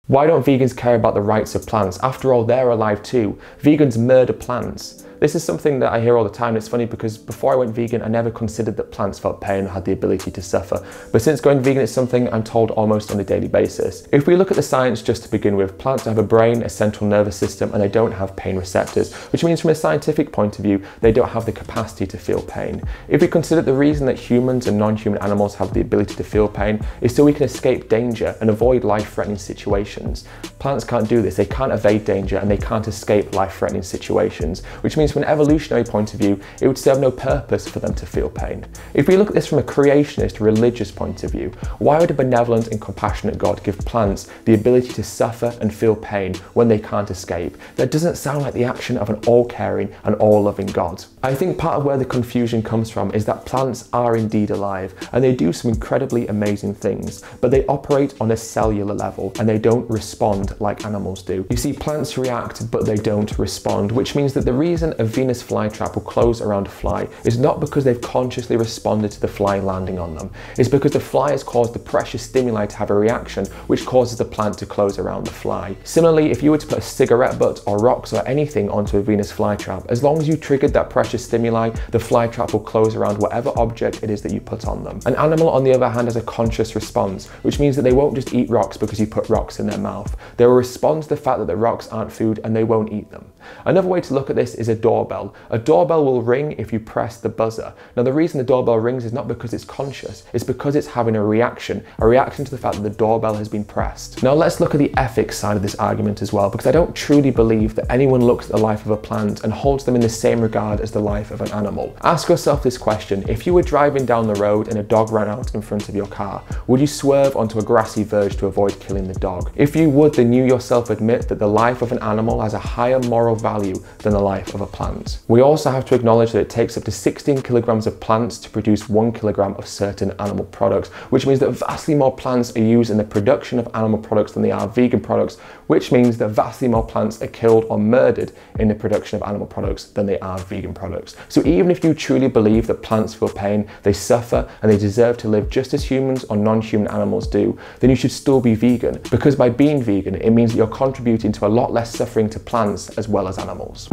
Why don't vegans care about the rights of plants? After all, they're alive too. Vegans murder plants. This is something that I hear all the time. It's funny because before I went vegan, I never considered that plants felt pain or had the ability to suffer. But since going vegan, it's something I'm told almost on a daily basis. If we look at the science just to begin with, plants have a brain, a central nervous system, and they don't have pain receptors, which means from a scientific point of view, they don't have the capacity to feel pain. If we consider the reason that humans and non-human animals have the ability to feel pain is so we can escape danger and avoid life-threatening situations. Plants can't do this. They can't evade danger and they can't escape life-threatening situations, which means from an evolutionary point of view, it would serve no purpose for them to feel pain. If we look at this from a creationist, religious point of view, why would a benevolent and compassionate God give plants the ability to suffer and feel pain when they can't escape? That doesn't sound like the action of an all-caring and all-loving God. I think part of where the confusion comes from is that plants are indeed alive and they do some incredibly amazing things, but they operate on a cellular level and they don't respond like animals do. You see, plants react, but they don't respond, which means that the reason a Venus flytrap will close around a fly is not because they've consciously responded to the fly landing on them. It's because the fly has caused the pressure stimuli to have a reaction, which causes the plant to close around the fly. Similarly, if you were to put a cigarette butt or rocks or anything onto a Venus flytrap, as long as you triggered that pressure stimuli, the flytrap will close around whatever object it is that you put on them. An animal, on the other hand, has a conscious response, which means that they won't just eat rocks because you put rocks in their mouth. They will respond to the fact that the rocks aren't food and they won't eat them. Another way to look at this is a doorbell. A doorbell will ring if you press the buzzer. Now, the reason the doorbell rings is not because it's conscious, it's because it's having a reaction to the fact that the doorbell has been pressed. Now, let's look at the ethics side of this argument as well, because I don't truly believe that anyone looks at the life of a plant and holds them in the same regard as the life of an animal. Ask yourself this question: if you were driving down the road and a dog ran out in front of your car, would you swerve onto a grassy verge to avoid killing the dog? If you would, then you yourself admit that the life of an animal has a higher moral value than the life of a plant. We also have to acknowledge that it takes up to 16 kilograms of plants to produce 1 kilogram of certain animal products, which means that vastly more plants are used in the production of animal products than they are vegan products, which means that vastly more plants are killed or murdered in the production of animal products than they are vegan products. So even if you truly believe that plants feel pain, they suffer, and they deserve to live just as humans or non-human animals do, then you should still be vegan, because by being vegan, it means that you're contributing to a lot less suffering to plants as well as animals.